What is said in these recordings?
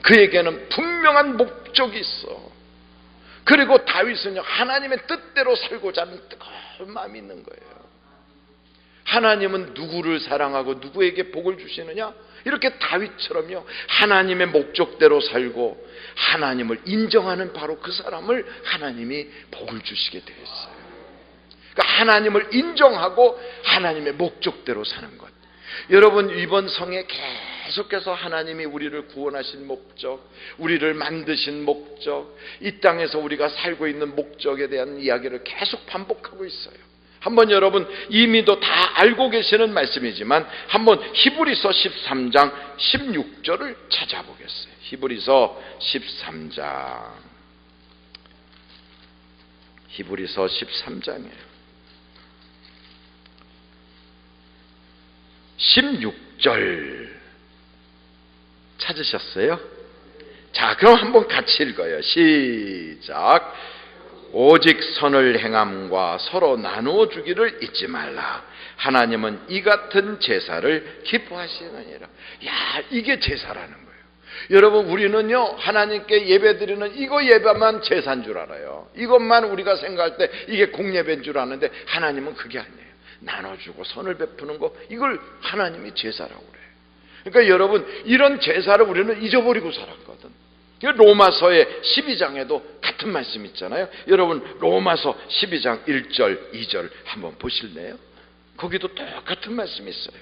그에게는 분명한 목적이 있어. 그리고 다윗은요, 하나님의 뜻대로 살고자 하는 뜨거운 마음이 있는 거예요. 하나님은 누구를 사랑하고 누구에게 복을 주시느냐? 이렇게 다윗처럼요, 하나님의 목적대로 살고 하나님을 인정하는 바로 그 사람을 하나님이 복을 주시게 되었어요. 그러니까 하나님을 인정하고 하나님의 목적대로 사는 것. 여러분, 이번 성에 계속해서 하나님이 우리를 구원하신 목적, 우리를 만드신 목적, 이 땅에서 우리가 살고 있는 목적에 대한 이야기를 계속 반복하고 있어요. 한번 여러분 이미도 다 알고 계시는 말씀이지만 한번 히브리서 13장 16절을 찾아보겠어요. 히브리서 13장, 히브리서 13장이에요. 16절 찾으셨어요? 자, 그럼 한번 같이 읽어요. 시작. 오직 선을 행함과 서로 나누어 주기를 잊지 말라. 하나님은 이 같은 제사를 기뻐하시느니라. 야, 이게 제사라는 거예요. 여러분, 우리는요, 하나님께 예배드리는 이거 예배만 제사인 줄 알아요. 이것만 우리가 생각할 때 이게 공예배인 줄 아는데 하나님은 그게 아니에요. 나눠주고 선을 베푸는 거, 이걸 하나님이 제사라고 그래요. 그러니까 여러분, 이런 제사를 우리는 잊어버리고 살았거든. 로마서의 12장에도 같은 말씀 있잖아요. 여러분, 로마서 12장 1절 2절 한번 보실래요? 거기도 똑같은 말씀이 있어요.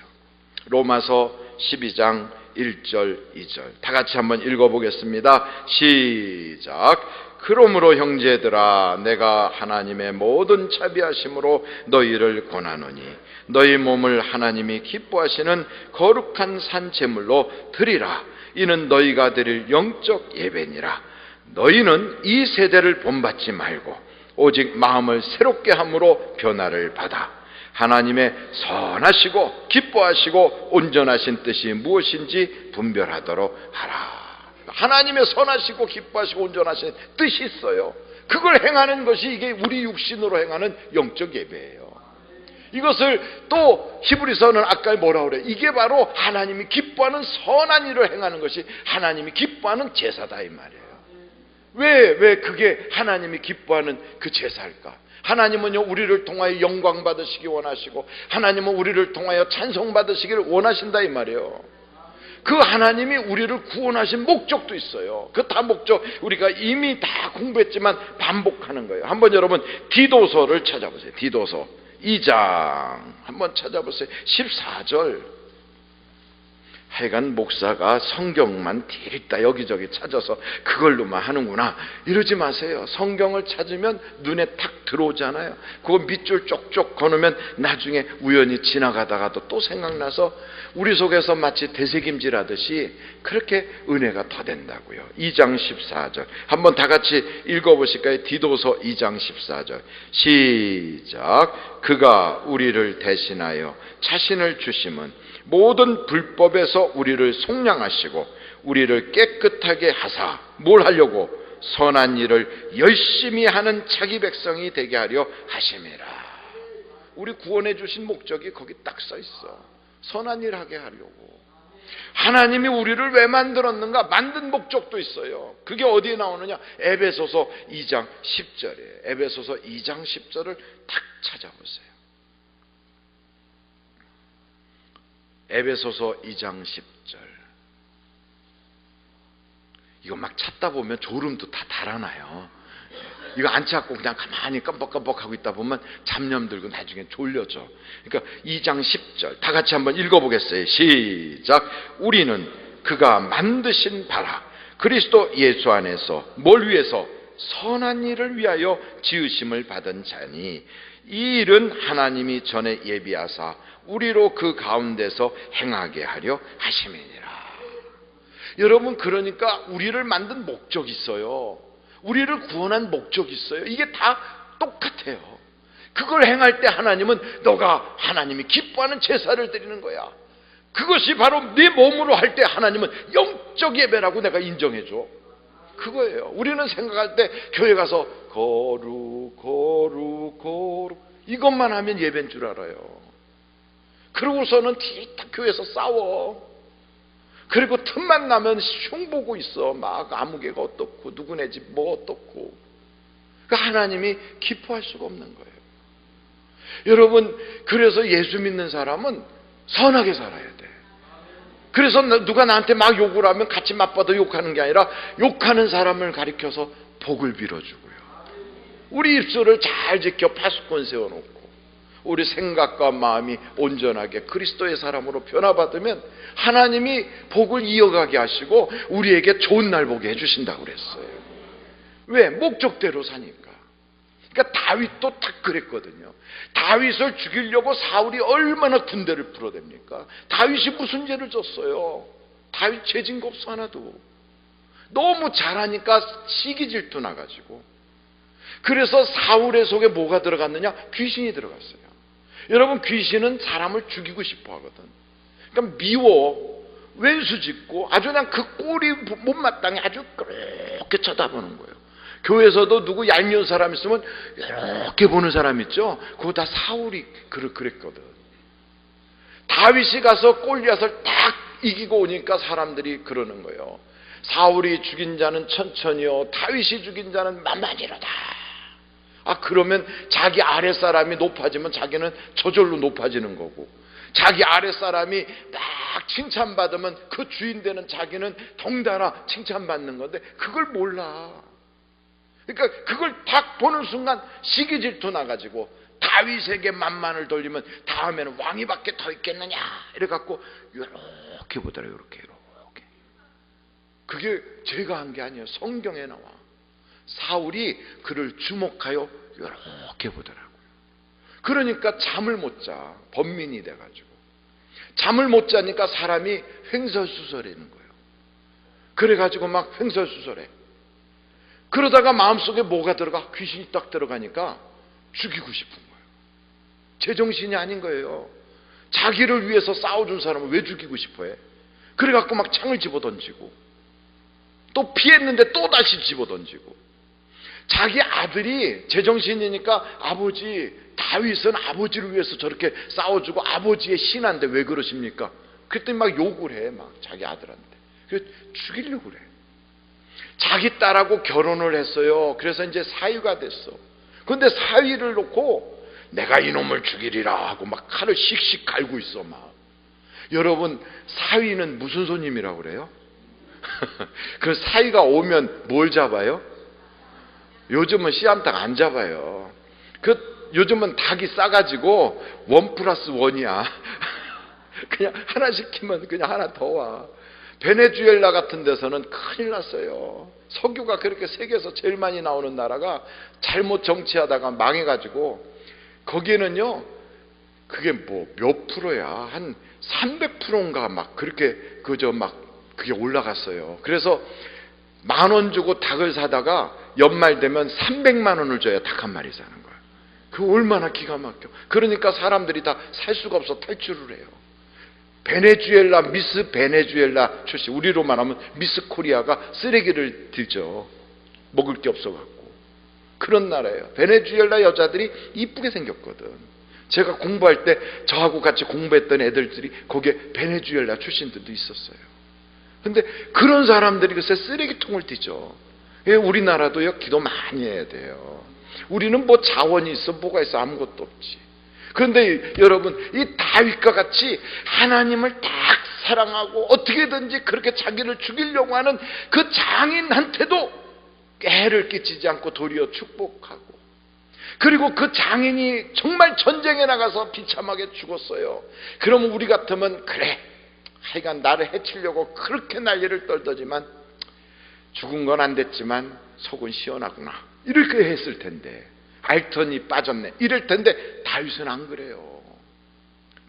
로마서 12장 1절 2절 다 같이 한번 읽어보겠습니다. 시작. 그러므로 형제들아, 내가 하나님의 모든 자비하심으로 너희를 권하노니 너희 몸을 하나님이 기뻐하시는 거룩한 산 제물로 드리라. 이는 너희가 드릴 영적 예배니라. 너희는 이 세대를 본받지 말고 오직 마음을 새롭게 함으로 변화를 받아 하나님의 선하시고 기뻐하시고 온전하신 뜻이 무엇인지 분별하도록 하라. 하나님의 선하시고 기뻐하시고 온전하신 뜻이 있어요. 그걸 행하는 것이 이게 우리 육신으로 행하는 영적 예배예요. 이것을 또 히브리서는 아까 뭐라고 그래요? 이게 바로 하나님이 기뻐하는 선한 일을 행하는 것이 하나님이 기뻐하는 제사다, 이 말이에요. 왜 그게 하나님이 기뻐하는 그 제사일까? 하나님은요, 우리를 통하여 영광 받으시기 원하시고 하나님은 우리를 통하여 찬송 받으시기를 원하신다, 이 말이에요. 그 하나님이 우리를 구원하신 목적도 있어요. 그 다 목적 우리가 이미 다 공부했지만 반복하는 거예요. 한번 여러분 디도서를 찾아보세요. 디도서 2장 한번 찾아보세요. 14절. 하여간 목사가 성경만 뒤있다 여기저기 찾아서 그걸로만 하는구나 이러지 마세요. 성경을 찾으면 눈에 탁 들어오잖아요. 그거 밑줄 쪽쪽 거누면 나중에 우연히 지나가다가도 또 생각나서 우리 속에서 마치 되새김질하듯이 그렇게 은혜가 더 된다고요. 2장 14절 한번 다 같이 읽어보실까요? 디도서 2장 14절 시작. 그가 우리를 대신하여 자신을 주심은 모든 불법에서 우리를 속량하시고 우리를 깨끗하게 하사 뭘 하려고? 선한 일을 열심히 하는 자기 백성이 되게 하려 하심이라. 우리 구원해 주신 목적이 거기 딱 써 있어. 선한 일 하게 하려고. 하나님이 우리를 왜 만들었는가? 만든 목적도 있어요. 그게 어디에 나오느냐? 에베소서 2장 10절이에요. 에베소서 2장 10절을 딱 찾아보세요. 에베소서 2장 10절. 이거 막 찾다 보면 졸음도 다 달아나요. 이거 안 찾고 그냥 가만히 깜빡깜빡하고 있다 보면 잡념 들고 나중에 졸려져. 그러니까 2장 10절 다 같이 한번 읽어보겠어요. 시작. 우리는 그가 만드신 바라 그리스도 예수 안에서 뭘 위해서? 선한 일을 위하여 지으심을 받은 자니 이 일은 하나님이 전에 예비하사 우리로 그 가운데서 행하게 하려 하심이니라. 여러분, 그러니까 우리를 만든 목적이 있어요. 우리를 구원한 목적이 있어요. 이게 다 똑같아요. 그걸 행할 때 하나님은 너가 하나님이 기뻐하는 제사를 드리는 거야. 그것이 바로 네 몸으로 할 때 하나님은 영적 예배라고 내가 인정해줘. 그거예요. 우리는 생각할 때 교회 가서 거룩 이것만 하면 예배인 줄 알아요. 그러고서는 뒤딱 교회에서 싸워. 그리고 틈만 나면 흉보고 있어. 막 아무개가 어떻고 누구네 집 뭐 어떻고. 그러니까 하나님이 기뻐할 수가 없는 거예요. 여러분, 그래서 예수 믿는 사람은 선하게 살아야 돼. 그래서 누가 나한테 막 욕을 하면 같이 맞받아 욕하는 게 아니라 욕하는 사람을 가리켜서 복을 빌어주고요. 우리 입술을 잘 지켜 파수꾼 세워놓고 우리 생각과 마음이 온전하게 그리스도의 사람으로 변화받으면 하나님이 복을 이어가게 하시고 우리에게 좋은 날 보게 해주신다고 그랬어요. 왜? 목적대로 사니까. 그러니까 다윗도 딱 그랬거든요. 다윗을 죽이려고 사울이 얼마나 군대를 풀어댑니까? 다윗이 무슨 죄를 졌어요? 다윗 죄진 거 없어 하나도. 너무 잘하니까 시기 질투 나가지고. 그래서 사울의 속에 뭐가 들어갔느냐? 귀신이 들어갔어요. 여러분, 귀신은 사람을 죽이고 싶어 하거든. 그러니까 미워, 왼수 짓고 아주 그냥 그 꼴이 못마땅해 아주 그렇게 쳐다보는 거예요. 교회에서도 누구 얄미운 사람 있으면 이렇게 보는 사람 있죠. 그거 다 사울이 그랬거든. 다윗이 가서 골리앗을 딱 이기고 오니까 사람들이 그러는 거예요. 사울이 죽인 자는 천천히요, 다윗이 죽인 자는 만만이로다. 그러면 자기 아랫사람이 높아지면 자기는 저절로 높아지는 거고, 자기 아랫사람이 막 칭찬받으면 그 주인 되는 자기는 덩달아 칭찬받는 건데 그걸 몰라. 그러니까 그걸 딱 보는 순간 시기 질투 나가지고 다윗에게 만만을 돌리면 다음에는 왕이밖에 더 있겠느냐 이래갖고 이렇게 보더라. 이렇게. 그게 제가 한 게 아니에요. 성경에 나와. 사울이 그를 주목하여 이렇게 보더라고요. 그러니까 잠을 못 자. 번민이 돼가지고. 잠을 못 자니까 사람이 횡설수설하는 거예요. 그래가지고 막 횡설수설해. 그러다가 마음속에 뭐가 들어가? 귀신이 딱 들어가니까 죽이고 싶은 거예요. 제정신이 아닌 거예요. 자기를 위해서 싸워준 사람을 왜 죽이고 싶어해? 그래갖고 막 창을 집어던지고 또 피했는데 또 다시 집어던지고. 자기 아들이 제정신이니까 아버지, 다윗은 아버지를 위해서 저렇게 싸워주고 아버지의 신한데 왜 그러십니까? 그랬더니 막 욕을 해, 막 자기 아들한테. 그래서 죽이려고 그래. 자기 딸하고 결혼을 했어요. 그래서 이제 사위가 됐어. 그런데 사위를 놓고 내가 이놈을 죽이리라 하고 막 칼을 씩씩 갈고 있어, 막. 여러분, 사위는 무슨 손님이라고 그래요? 그 사위가 오면 뭘 잡아요? 요즘은 씨암탉 안 잡아요. 요즘은 닭이 싸가지고 1+1이야. 그냥 하나 시키면 그냥 하나 더 와. 베네수엘라 같은 데서는 큰일 났어요. 석유가 그렇게 세계에서 제일 많이 나오는 나라가 잘못 정치하다가 망해가지고 거기에는요, 그게 뭐 몇 프로야, 한 300%인가 막 그렇게 그게 올라갔어요. 그래서 10,000원 주고 닭을 사다가 연말 되면 300만 원을 줘야 닭 한 마리 사는 거야. 그거 얼마나 기가 막혀. 그러니까 사람들이 다 살 수가 없어 탈출을 해요. 베네수엘라, 미스 베네수엘라 출신, 우리로 말하면 미스 코리아가 쓰레기를 들죠. 먹을 게 없어갖고. 그런 나라예요. 베네수엘라 여자들이 이쁘게 생겼거든. 제가 공부할 때 저하고 같이 공부했던 애들들이 거기에 베네수엘라 출신들도 있었어요. 근데 그런 사람들이 글쎄 쓰레기통을 띄죠. 우리나라도요, 기도 많이 해야 돼요. 우리는 뭐 자원이 있어, 뭐가 있어, 아무것도 없지. 그런데 여러분, 이 다윗과 같이 하나님을 딱 사랑하고 어떻게든지 그렇게 자기를 죽이려고 하는 그 장인한테도 해를 끼치지 않고 도리어 축복하고, 그리고 그 장인이 정말 전쟁에 나가서 비참하게 죽었어요. 그러면 우리 같으면 그래, 하여간 나를 해치려고 그렇게 난리를 떨더지만 죽은 건 안 됐지만 속은 시원하구나 이렇게 했을 텐데, 알턴이 빠졌네 이럴 텐데 다윗은 안 그래요.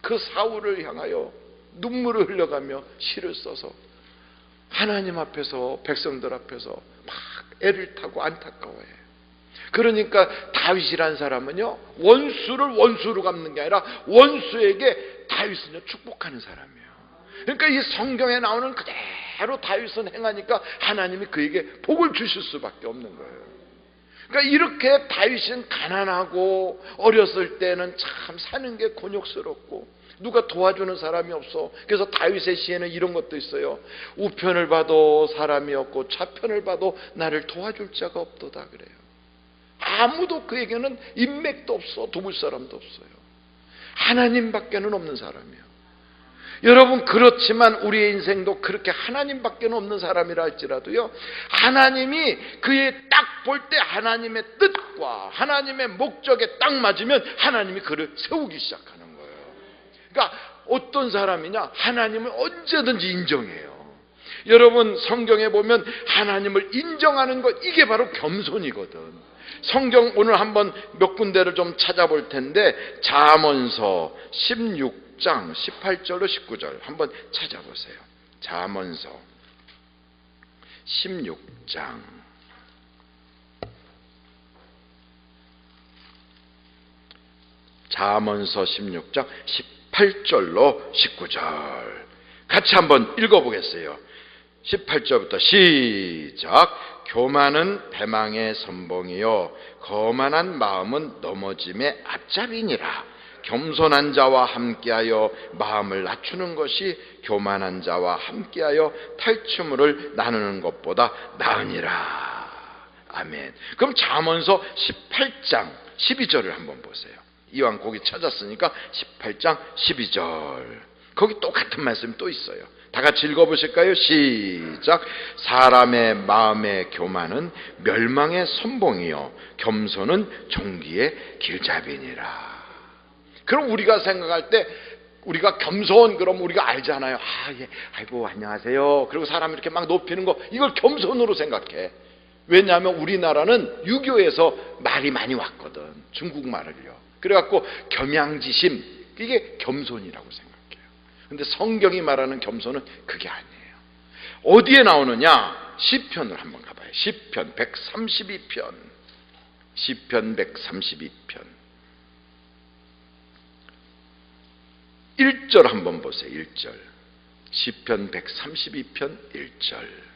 그 사울을 향하여 눈물을 흘려가며 시를 써서 하나님 앞에서, 백성들 앞에서 막 애를 타고 안타까워해. 그러니까 다윗이란 사람은요, 원수를 원수로 갚는 게 아니라 원수에게 다윗은요 축복하는 사람이에요. 그러니까 이 성경에 나오는 그대로 다윗은 행하니까 하나님이 그에게 복을 주실 수밖에 없는 거예요. 그러니까 이렇게 다윗은 가난하고 어렸을 때는 참 사는 게 곤욕스럽고 누가 도와주는 사람이 없어. 그래서 다윗의 시에는 이런 것도 있어요. 우편을 봐도 사람이 없고 좌편을 봐도 나를 도와줄 자가 없도다 그래요. 아무도 그에게는 인맥도 없어. 도울 사람도 없어요. 하나님밖에는 없는 사람이에요. 여러분, 그렇지만 우리의 인생도 그렇게 하나님밖에 없는 사람이라 할지라도요, 하나님이 그의 딱 볼 때 하나님의 뜻과 하나님의 목적에 딱 맞으면 하나님이 그를 세우기 시작하는 거예요. 그러니까 어떤 사람이냐, 하나님을 언제든지 인정해요. 여러분, 성경에 보면 하나님을 인정하는 것, 이게 바로 겸손이거든. 성경 오늘 한번 몇 군데를 좀 찾아볼 텐데, 잠언서 16장 18절로 19절 한번 찾아보세요. 잠언서 16장 18절로 19절 같이 한번 읽어보겠어요. 18절부터 시작. 교만은 배망의 선봉이요 거만한 마음은 넘어짐의 앞잡이니라. 겸손한 자와 함께하여 마음을 낮추는 것이 교만한 자와 함께하여 탈취물을 나누는 것보다 나으니라. 아멘. 그럼 잠언서 18장 12절을 한번 보세요. 이왕 거기 찾았으니까 18장 12절 거기 똑같은 말씀이 또 있어요. 다 같이 읽어보실까요? 시작. 사람의 마음의 교만은 멸망의 선봉이요 겸손은 종기의 길잡이니라. 그럼 우리가 생각할 때 우리가 겸손, 그럼 우리가 알잖아요. 아, 예, 아이고 안녕하세요. 그리고 사람 이렇게 막 높이는 거, 이걸 겸손으로 생각해. 왜냐하면 우리나라는 유교에서 말이 많이 왔거든. 중국말을요. 그래갖고 겸양지심, 이게 겸손이라고 생각해요. 근데 성경이 말하는 겸손은 그게 아니에요. 어디에 나오느냐? 시편을 한번 가봐요. 시편 132편. 시편 132편 1절 한번 보세요. 1절. 시편 132편 1절.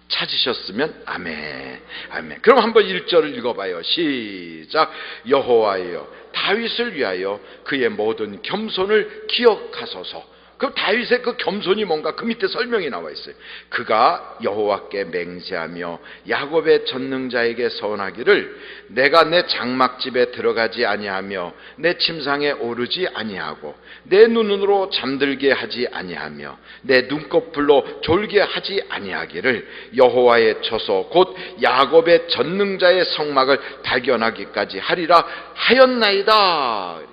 찾으셨으면 아멘. 아멘. 그럼 한번 1절을 읽어봐요. 시작. 여호와여 다윗을 위하여 그의 모든 겸손을 기억하소서. 그럼 다윗의 그 겸손이 뭔가 그 밑에 설명이 나와 있어요. 그가 여호와께 맹세하며 야곱의 전능자에게 서원하기를 내가 내 장막집에 들어가지 아니하며 내 침상에 오르지 아니하고 내 눈으로 잠들게 하지 아니하며 내 눈꺼풀로 졸게 하지 아니하기를 여호와의 처소 곧 야곱의 전능자의 성막을 발견하기까지 하리라 하였나이다.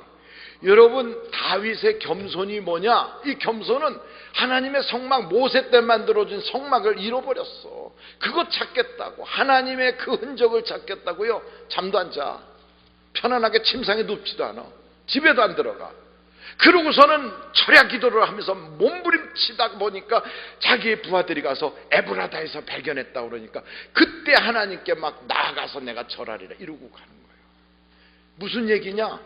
여러분, 다윗의 겸손이 뭐냐? 이 겸손은 하나님의 성막, 모세 때 만들어진 성막을 잃어버렸어. 그거 찾겠다고, 하나님의 그 흔적을 찾겠다고요. 잠도 안 자. 편안하게 침상에 눕지도 않아. 집에도 안 들어가. 그러고서는 철야 기도를 하면서 몸부림치다 보니까 자기의 부하들이 가서 에브라다에서 발견했다 그러니까 그때 하나님께 막 나아가서 내가 절하리라 이러고 가는 거예요. 무슨 얘기냐?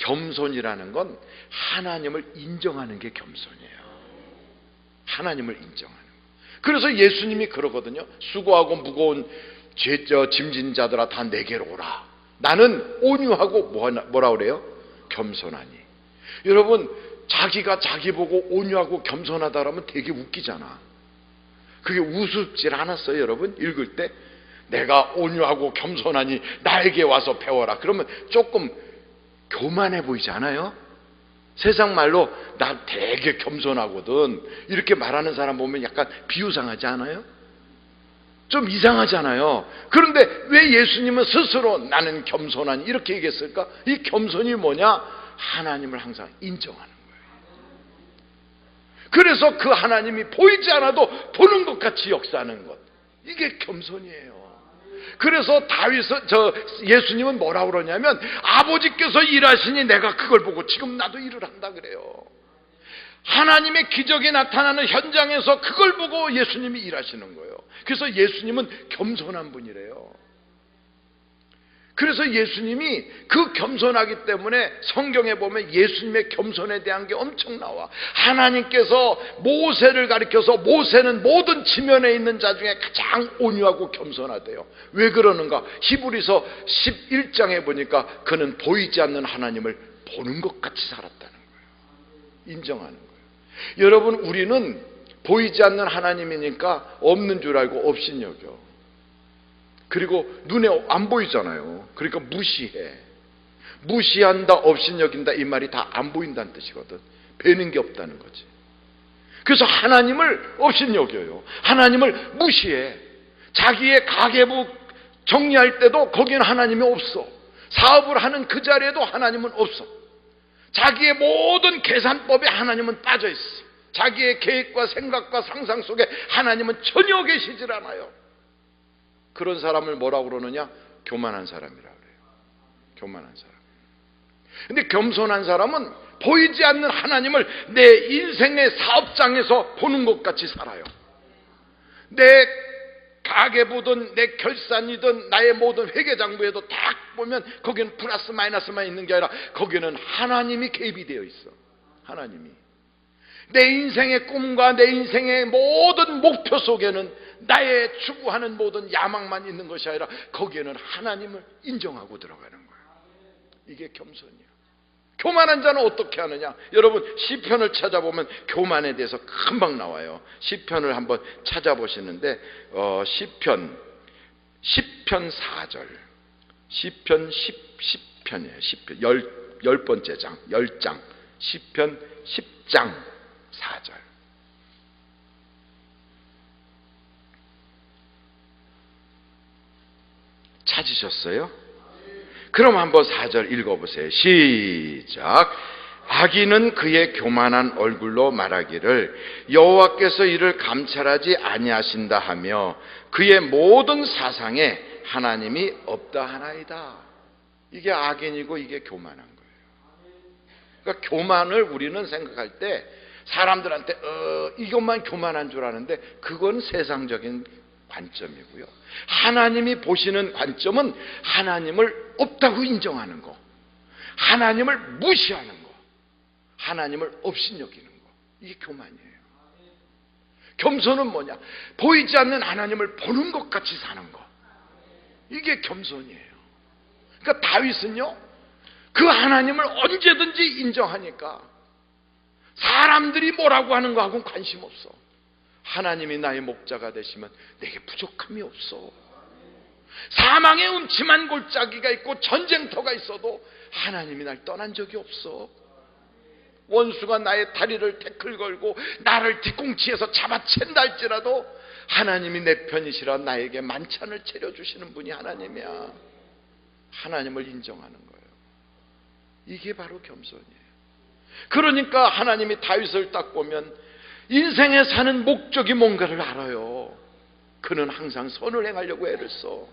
겸손이라는 건 하나님을 인정하는 게 겸손이에요. 하나님을 인정하는 거. 그래서 예수님이 그러거든요. 수고하고 무거운 짐진 자들아 다 내게로 오라. 나는 온유하고 뭐라 그래요? 겸손하니. 여러분, 자기가 자기 보고 온유하고 겸손하다라면 되게 웃기잖아. 그게 우습질 않았어요, 여러분? 읽을 때 내가 온유하고 겸손하니 나에게 와서 배워라. 그러면 조금 교만해 보이지 않아요? 세상 말로 나 되게 겸손하거든 이렇게 말하는 사람 보면 약간 비유상하지 않아요? 좀 이상하잖아요. 그런데 왜 예수님은 스스로 나는 겸손하니 이렇게 얘기했을까? 이 겸손이 뭐냐? 하나님을 항상 인정하는 거예요. 그래서 그 하나님이 보이지 않아도 보는 것 같이 역사하는 것, 이게 겸손이에요. 그래서 예수님은 뭐라 그러냐면 아버지께서 일하시니 내가 그걸 보고 지금 나도 일을 한다 그래요. 하나님의 기적이 나타나는 현장에서 그걸 보고 예수님이 일하시는 거예요. 그래서 예수님은 겸손한 분이래요. 그래서 예수님이 그 겸손하기 때문에 성경에 보면 예수님의 겸손에 대한 게 엄청 나와. 하나님께서 모세를 가리켜서 모세는 모든 지면에 있는 자 중에 가장 온유하고 겸손하대요. 왜 그러는가? 히브리서 11장에 보니까 그는 보이지 않는 하나님을 보는 것 같이 살았다는 거예요. 인정하는 거예요. 여러분, 우리는 보이지 않는 하나님이니까 없는 줄 알고 업신여겨. 그리고 눈에 안 보이잖아요. 그러니까 무시해. 무시한다, 업신여긴다, 이 말이 다 안 보인다는 뜻이거든. 뵈는 게 없다는 거지. 그래서 하나님을 업신여겨요. 하나님을 무시해. 자기의 가계부 정리할 때도 거기는 하나님이 없어. 사업을 하는 그 자리에도 하나님은 없어. 자기의 모든 계산법에 하나님은 빠져있어. 자기의 계획과 생각과 상상 속에 하나님은 전혀 계시질 않아요. 그런 사람을 뭐라고 그러느냐? 교만한 사람이라고 그래요. 교만한 사람. 근데 겸손한 사람은 보이지 않는 하나님을 내 인생의 사업장에서 보는 것 같이 살아요. 내 가계부든 내 결산이든 나의 모든 회계장부에도 딱 보면 거기는 플러스 마이너스만 있는 게 아니라 거기는 하나님이 개입이 되어 있어. 하나님이. 내 인생의 꿈과 내 인생의 모든 목표 속에는 나의 추구하는 모든 야망만 있는 것이 아니라 거기에는 하나님을 인정하고 들어가는 거예요. 이게 겸손이에요. 교만한 자는 어떻게 하느냐? 여러분, 시편을 찾아보면 교만에 대해서 금방 나와요. 시편을 한번 찾아보시는데 시편 4절, 시편 10편이에요. 시편 10번째 장, 10장, 시편 10장 4절. 찾으셨어요? 그럼 한번 4절 읽어보세요. 시작. 악인은 그의 교만한 얼굴로 말하기를 여호와께서 이를 감찰하지 아니하신다 하며 그의 모든 사상에 하나님이 없다 하나이다. 이게 악인이고 이게 교만한 거예요. 그러니까 교만을 우리는 생각할 때 사람들한테 이것만 교만한 줄 아는데 그건 세상적인 관점이고요. 하나님이 보시는 관점은 하나님을 없다고 인정하는 거, 하나님을 무시하는 거, 하나님을 업신여기는 거. 이게 교만이에요. 겸손은 뭐냐? 보이지 않는 하나님을 보는 것 같이 사는 거. 이게 겸손이에요. 그러니까 다윗은요, 그 하나님을 언제든지 인정하니까 사람들이 뭐라고 하는 거하고는 관심 없어. 하나님이 나의 목자가 되시면 내게 부족함이 없어. 사망의 음침한 골짜기가 있고 전쟁터가 있어도 하나님이 날 떠난 적이 없어. 원수가 나의 다리를 태클 걸고 나를 뒤꿈치에서 잡아챈다 할지라도 하나님이 내 편이시라 나에게 만찬을 차려주시는 분이 하나님이야. 하나님을 인정하는 거예요. 이게 바로 겸손이에요. 그러니까 하나님이 다윗을 딱 보면 인생에 사는 목적이 뭔가를 알아요. 그는 항상 선을 행하려고 애를 써.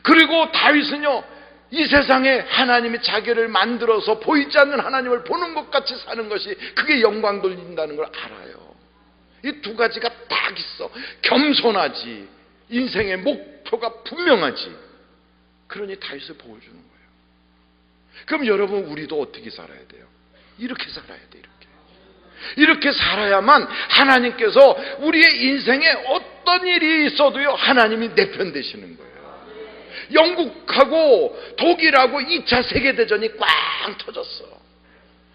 그리고 다윗은요, 이 세상에 하나님이 자기를 만들어서 보이지 않는 하나님을 보는 것 같이 사는 것이 그게 영광 돌린다는 걸 알아요. 이 두 가지가 딱 있어. 겸손하지, 인생의 목표가 분명하지. 그러니 다윗을 보여주는 거예요. 그럼 여러분, 우리도 어떻게 살아야 돼요? 이렇게 살아야 돼. 이렇게 살아야만 하나님께서 우리의 인생에 어떤 일이 있어도요, 하나님이 내 편 되시는 거예요. 영국하고 독일하고 2차 세계대전이 꽝 터졌어.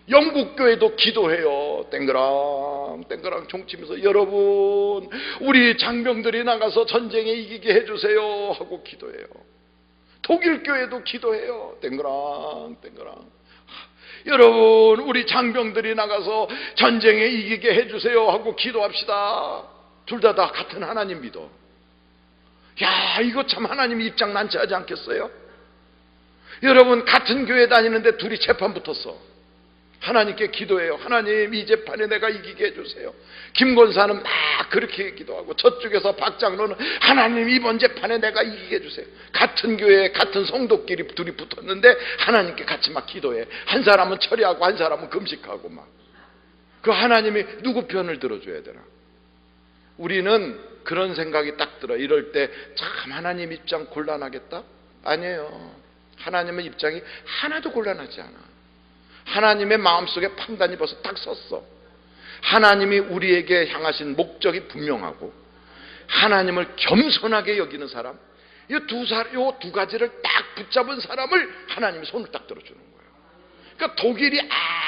영국 교회도 기도해요. 땡그랑 땡그랑 종치면서 여러분, 우리 장병들이 나가서 전쟁에 이기게 해주세요 하고 기도해요. 독일 교회도 기도해요. 땡그랑 땡그랑. 여러분, 우리 장병들이 나가서 전쟁에 이기게 해주세요 하고 기도합시다. 둘 다 같은 하나님 믿어. 야, 이거 참 하나님 입장 난처하지 않겠어요? 여러분, 같은 교회 다니는데 둘이 재판 붙었어. 하나님께 기도해요. 하나님, 이 재판에 내가 이기게 해주세요. 김권사는 막 그렇게 기도하고 저쪽에서 박장로는 하나님, 이번 재판에 내가 이기게 해주세요. 같은 교회 같은 성도끼리 둘이 붙었는데 하나님께 같이 막 기도해. 한 사람은 철회하고 한 사람은 금식하고 막. 그 하나님이 누구 편을 들어줘야 되나? 우리는 그런 생각이 딱 들어. 이럴 때 참 하나님 입장 곤란하겠다. 아니에요. 하나님의 입장이 하나도 곤란하지 않아. 하나님의 마음속에 판단이 벌써 딱 섰어. 하나님이 우리에게 향하신 목적이 분명하고 하나님을 겸손하게 여기는 사람, 이 두 가지를 딱 붙잡은 사람을 하나님이 손을 딱 들어주는 거예요. 그러니까 독일이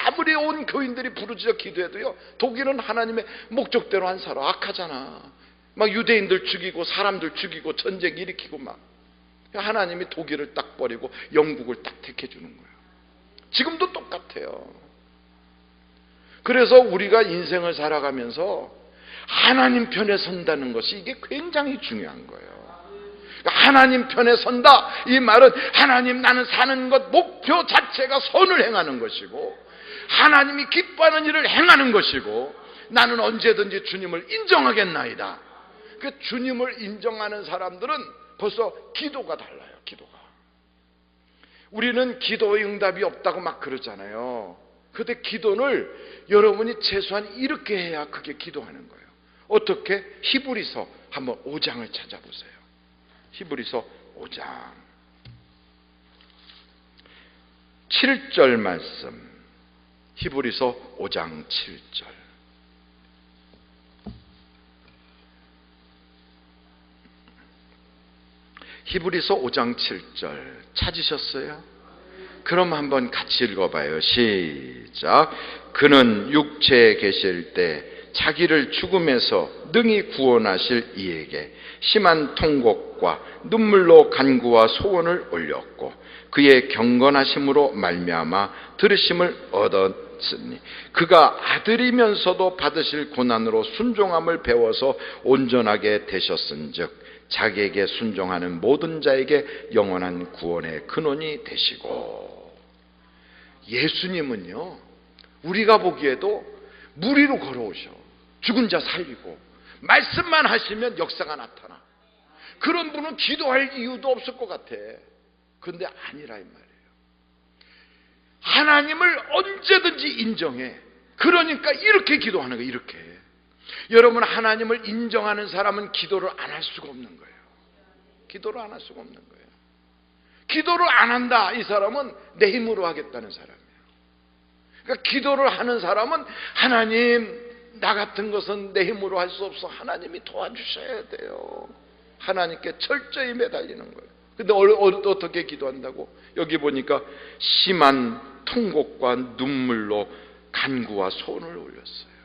아무리 온 교인들이 부르짖어 기도해도요, 독일은 하나님의 목적대로 안 살아. 악하잖아. 막 유대인들 죽이고 사람들 죽이고 전쟁 일으키고 막. 하나님이 독일을 딱 버리고 영국을 딱 택해주는 거예요. 지금도 똑같아요. 그래서 우리가 인생을 살아가면서 하나님 편에 선다는 것이 이게 굉장히 중요한 거예요. 하나님 편에 선다, 이 말은 하나님, 나는 사는 것 목표 자체가 선을 행하는 것이고 하나님이 기뻐하는 일을 행하는 것이고 나는 언제든지 주님을 인정하겠나이다. 그 주님을 인정하는 사람들은 벌써 기도가 달라요. 기도가. 우리는 기도의 응답이 없다고 막 그러잖아요. 그런데 기도를 여러분이 최소한 이렇게 해야 그게 기도하는 거예요. 어떻게? 히브리서 한번 5장을 찾아보세요. 히브리서 5장 7절 말씀. 히브리서 5장 7절. 히브리서 5장 7절 찾으셨어요? 그럼 한번 같이 읽어봐요. 시작. 그는 육체에 계실 때 자기를 죽음에서 능히 구원하실 이에게 심한 통곡과 눈물로 간구와 소원을 올렸고 그의 경건하심으로 말미암아 들으심을 얻었으니 그가 아들이면서도 받으실 고난으로 순종함을 배워서 온전하게 되셨은즉 자기에게 순종하는 모든 자에게 영원한 구원의 근원이 되시고. 예수님은요, 우리가 보기에도 무리로 걸어오셔. 죽은 자 살리고 말씀만 하시면 역사가 나타나. 그런 분은 기도할 이유도 없을 것 같아. 그런데 아니라 이 말이에요. 하나님을 언제든지 인정해. 그러니까 이렇게 기도하는 거예요. 이렇게. 여러분, 하나님을 인정하는 사람은 기도를 안 할 수가 없는 거예요. 기도를 안 할 수가 없는 거예요. 기도를 안 한다, 이 사람은 내 힘으로 하겠다는 사람이에요. 그러니까 기도를 하는 사람은 하나님, 나 같은 것은 내 힘으로 할 수 없어. 하나님이 도와주셔야 돼요. 하나님께 철저히 매달리는 거예요. 근데 어떻게 기도한다고? 여기 보니까 심한 통곡과 눈물로 간구와 소원을 올렸어요.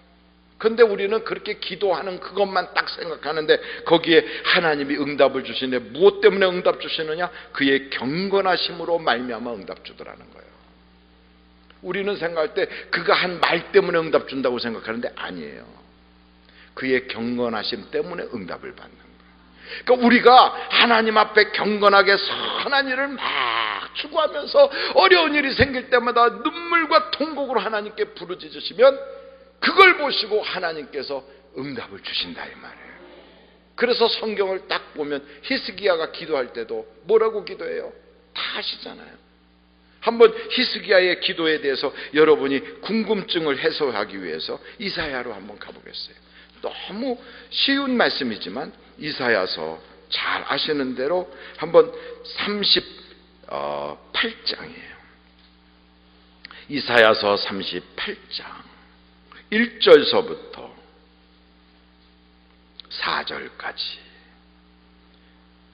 근데 우리는 그렇게 기도하는 그것만 딱 생각하는데 거기에 하나님이 응답을 주시는데 무엇 때문에 응답 주시느냐? 그의 경건하심으로 말미암아 응답 주더라는 거예요. 우리는 생각할 때 그가 한 말 때문에 응답 준다고 생각하는데 아니에요. 그의 경건하심 때문에 응답을 받는 거예요. 그러니까 우리가 하나님 앞에 경건하게 선한 일을 막 추구하면서 어려운 일이 생길 때마다 눈물과 통곡으로 하나님께 부르짖으시면 그걸 보시고 하나님께서 응답을 주신다, 이 말이에요. 그래서 성경을 딱 보면 히스기야가 기도할 때도 뭐라고 기도해요? 다 아시잖아요. 한번 히스기야의 기도에 대해서 여러분이 궁금증을 해소하기 위해서 이사야로 한번 가보겠어요. 너무 쉬운 말씀이지만 이사야서 잘 아시는 대로 한번 38장이에요. 이사야서 38장 1절서부터 4절까지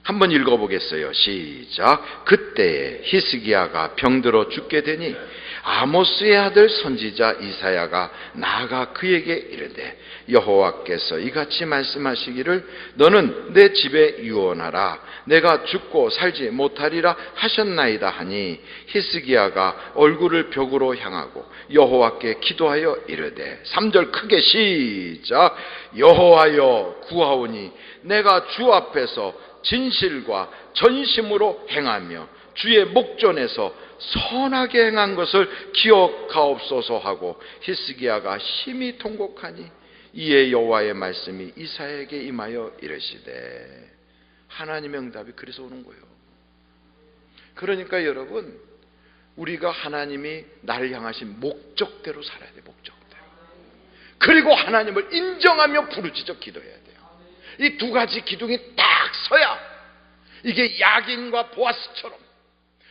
한번 읽어보겠어요. 시작. 그때에 히스기야가 병들어 죽게 되니 아모스의 아들 선지자 이사야가 나아가 그에게 이르되 여호와께서 이같이 말씀하시기를 너는 내 집에 유언하라. 내가 죽고 살지 못하리라 하셨나이다 하니 히스기야가 얼굴을 벽으로 향하고 여호와께 기도하여 이르되 3절 크게 시작. 여호와여 구하오니 내가 주 앞에서 진실과 전심으로 행하며 주의 목전에서 선하게 행한 것을 기억하옵소서 하고 히스기야가 심히 통곡하니 이에 여호와의 말씀이 이사야에게 임하여 이르시되. 하나님의 응답이 그래서 오는 거예요. 그러니까 여러분, 우리가 하나님이 나를 향하신 목적대로 살아야 돼요. 목적대로. 그리고 하나님을 인정하며 부르짖어 기도해야 돼요. 이 두 가지 기둥이 딱 서야 이게 야긴과 보아스처럼,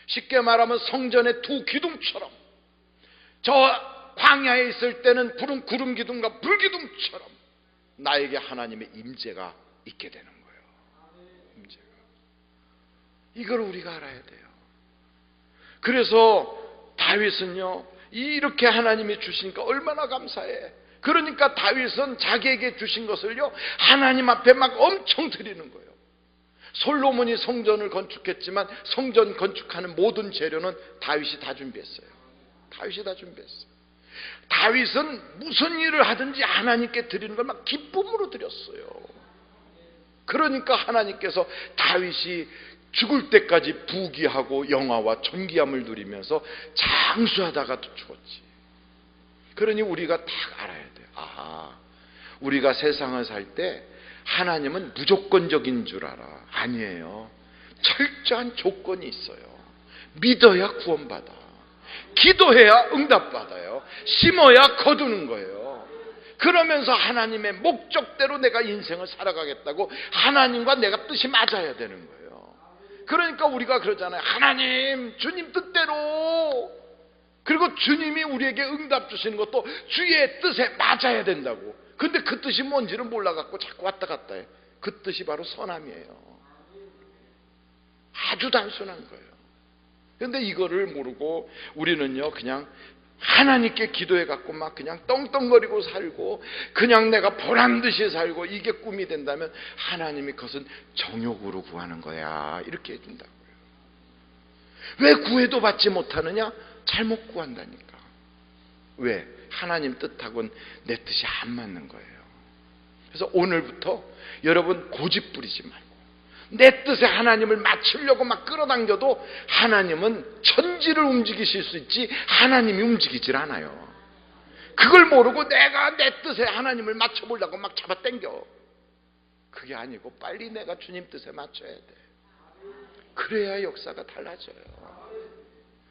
쉽게 말하면 성전의 두 기둥처럼, 저 광야에 있을 때는 푸른 구름 기둥과 불 기둥처럼 나에게 하나님의 임재가 있게 되는 거예요. 임재가. 이걸 우리가 알아야 돼요. 그래서 다윗은요, 이렇게 하나님이 주시니까 얼마나 감사해. 그러니까 다윗은 자기에게 주신 것을요, 하나님 앞에 막 엄청 드리는 거예요. 솔로몬이 성전을 건축했지만 성전 건축하는 모든 재료는 다윗이 다 준비했어요. 다윗이 다 준비했어요. 다윗은 무슨 일을 하든지 하나님께 드리는 걸 막 기쁨으로 드렸어요. 그러니까 하나님께서 다윗이 죽을 때까지 부귀하고 영화와 존귀함을 누리면서 장수하다가도 죽었지. 그러니 우리가 딱 알아야 돼요. 아, 우리가 세상을 살 때 하나님은 무조건적인 줄 알아. 아니에요. 철저한 조건이 있어요. 믿어야 구원받아. 기도해야 응답받아요. 심어야 거두는 거예요. 그러면서 하나님의 목적대로 내가 인생을 살아가겠다고 하나님과 내가 뜻이 맞아야 되는 거예요. 그러니까 우리가 그러잖아요. 하나님, 주님 뜻대로. 그리고 주님이 우리에게 응답 주시는 것도 주의 뜻에 맞아야 된다고. 근데 그 뜻이 뭔지를 몰라갖고 자꾸 왔다 갔다 해. 그 뜻이 바로 선함이에요. 아주 단순한 거예요. 근데 이거를 모르고 우리는요, 그냥 하나님께 기도해갖고 막 그냥 떵떵거리고 살고, 그냥 내가 보란듯이 살고, 이게 꿈이 된다면 하나님이 그것은 정욕으로 구하는 거야, 이렇게 해준다고요. 왜 구해도 받지 못하느냐? 잘못 구한다니까. 왜? 하나님 뜻하고는 내 뜻이 안 맞는 거예요. 그래서 오늘부터 여러분 고집 부리지 말고, 내 뜻에 하나님을 맞추려고 막 끌어당겨도 하나님은 천지를 움직이실 수 있지 하나님이 움직이질 않아요. 그걸 모르고 내가 내 뜻에 하나님을 맞춰보려고 막 잡아당겨. 그게 아니고 빨리 내가 주님 뜻에 맞춰야 돼. 그래야 역사가 달라져요.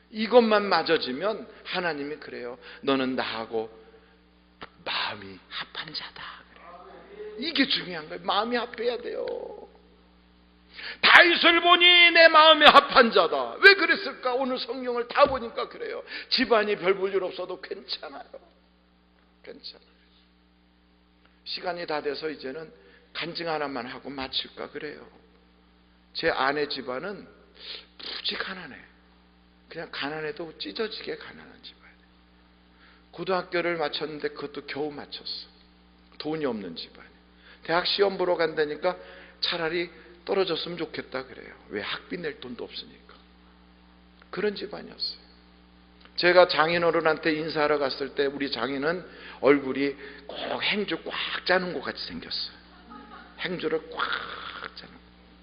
이것만 맞아지면 하나님이 그래요. 너는 나하고 마음이 합한 자다. 그래요. 이게 중요한 거예요. 마음이 합해야 돼요. 다윗을 보니 내 마음에 합한 자다. 왜 그랬을까? 오늘 성경을 다 보니까 그래요. 집안이 별 볼 일 없어도 괜찮아요. 괜찮아요. 시간이 다 돼서 이제는 간증 하나만 하고 마칠까 그래요. 제 아내 집안은 무지 가난해. 그냥 가난해도 찢어지게 가난한 집안이에요. 고등학교를 마쳤는데 그것도 겨우 마쳤어. 돈이 없는 집안이에요. 대학 시험 보러 간다니까 차라리 떨어졌으면 좋겠다 그래요. 왜? 학비 낼 돈도 없으니까. 그런 집안이었어요. 제가 장인어른한테 인사하러 갔을 때 우리 장인은 얼굴이 꼭 행주 꽉 짜는 것 같이 생겼어요. 행주를 꽉 짜는.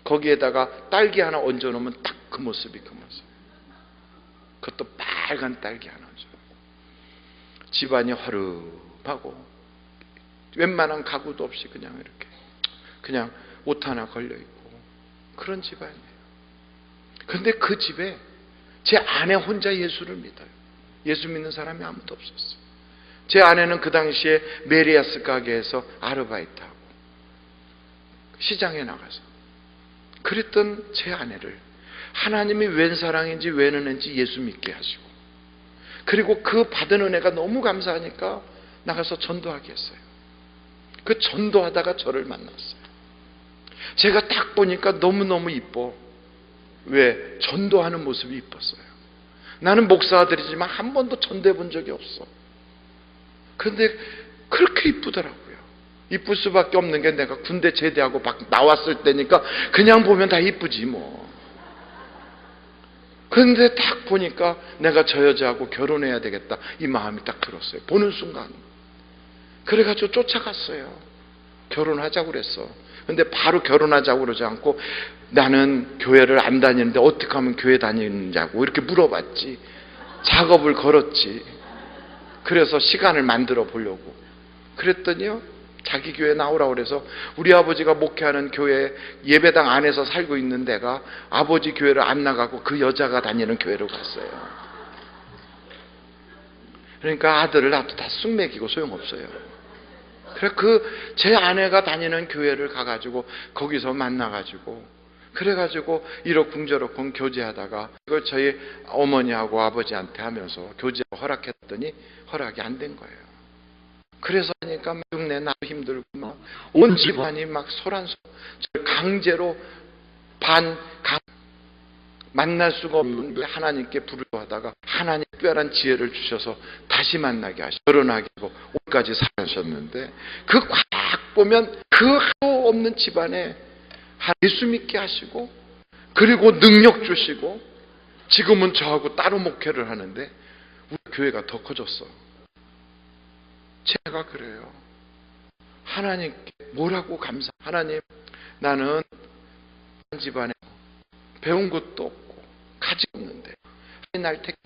거기에다가 딸기 하나 얹어 놓으면 딱 그 모습이 그 모습. 그것도 빨간 딸기 하나 얹어. 집안이 허름하고 웬만한 가구도 없이 그냥 이렇게 그냥 옷 하나 걸려 있고 그런 집안이에요. 근데 그 집에 제 아내 혼자 예수를 믿어요. 예수 믿는 사람이 아무도 없었어요. 제 아내는 그 당시에 메리아스 가게에서 아르바이트하고 시장에 나가서 그랬던 제 아내를 하나님이 웬 사랑인지 웬 은혜인지 예수 믿게 하시고, 그리고 그 받은 은혜가 너무 감사하니까 나가서 전도하게 했어요. 그 전도하다가 저를 만났어요. 제가 딱 보니까 너무너무 이뻐. 왜? 전도하는 모습이 이뻤어요. 나는 목사 아들이지만 한 번도 전도해 본 적이 없어. 그런데 그렇게 이쁘더라고요. 이쁠 수밖에 없는 게 내가 군대 제대하고 나왔을 때니까 그냥 보면 다 이쁘지 뭐. 그런데 딱 보니까 내가 저 여자하고 결혼해야 되겠다 이 마음이 딱 들었어요. 보는 순간. 그래가지고 쫓아갔어요. 결혼하자고 그랬어. 근데 바로 결혼하자고 그러지 않고 나는 교회를 안 다니는데 어떻게 하면 교회 다니느냐고 이렇게 물어봤지. 작업을 걸었지. 그래서 시간을 만들어 보려고. 그랬더니요, 자기 교회 나오라고 그래서 우리 아버지가 목회하는 교회 예배당 안에서 살고 있는 데가 아버지 교회를 안 나가고 그 여자가 다니는 교회로 갔어요. 그러니까 아들을 놔도 다 쑥 먹이고 소용없어요. 그래 제 아내가 다니는 교회를 가가지고 거기서 만나가지고 그래가지고 이러쿵저러쿵 교제하다가 이걸 저희 어머니하고 아버지한테 하면서 교제 허락했더니 허락이 안 된 거예요. 그래서 하니까 내 나도 힘들고 막 온 집안이 막 소란소 강제로 만날 수가 없는데 하나님께 부르하다가 하나님 특별한 지혜를 주셔서 다시 만나게 하시고 결혼하게 하고 옷까지 사셨는데 그 꽉 보면 그 하도 없는 집안에 예수 믿게 하시고 그리고 능력 주시고 지금은 저하고 따로 목회를 하는데 우리 교회가 더 커졌어. 제가 그래요. 하나님께 뭐라고 감사. 하나님, 나는 집안에 배운 것도 없고 가지고 없는데 날 택.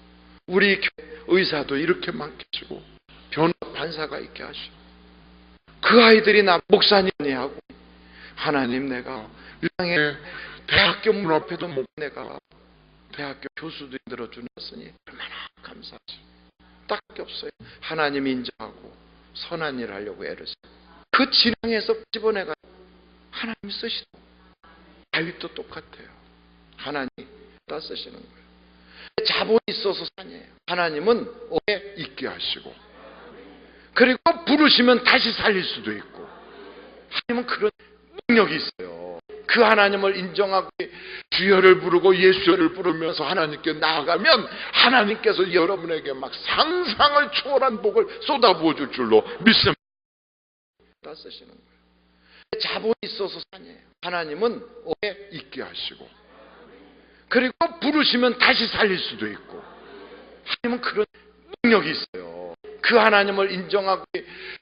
우리 교회 의사도 이렇게 많게 주고 변호 판사가 있게 하시고 그 아이들이 나 목사님이 하고 하나님, 내가 유랑에 대학교 문 앞에도 못 내가 대학교 교수도 들어주셨으니 얼마나 감사하지. 딱히 없어요. 하나님 인정하고 선한 일 하려고 애를 써요. 그 진앙에서 집어내가 하나님 쓰시고 다윗도 똑같아요. 하나님 다 쓰시는 거예요. 자본이 있어서 아니에요. 하나님은 오래 있게 하시고 그리고 부르시면 다시 살릴 수도 있고 하나님은 그런 능력이 있어요. 그 하나님을 인정하고 주여를 부르고 예수를 부르면서 하나님께 나아가면 하나님께서 여러분에게 막 상상을 초월한 복을 쏟아부어 줄 줄로 믿습니다. 다 쓰시는 거예요. 자본이 있어서 아니에요. 하나님은 오래 있게 하시고 그리고 부르시면 다시 살릴 수도 있고 하나님은 그런 능력이 있어요. 그 하나님을 인정하고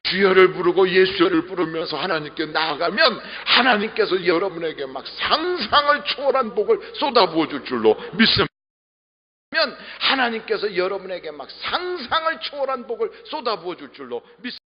주여를 부르고 예수를 부르면서 하나님께 나아가면 하나님께서 여러분에게 막 상상을 초월한 복을 쏟아부어 줄 줄로 믿습니다. 하나님께서 여러분에게 막 상상을 초월한 복을 쏟아부어 줄 줄로 믿습니다.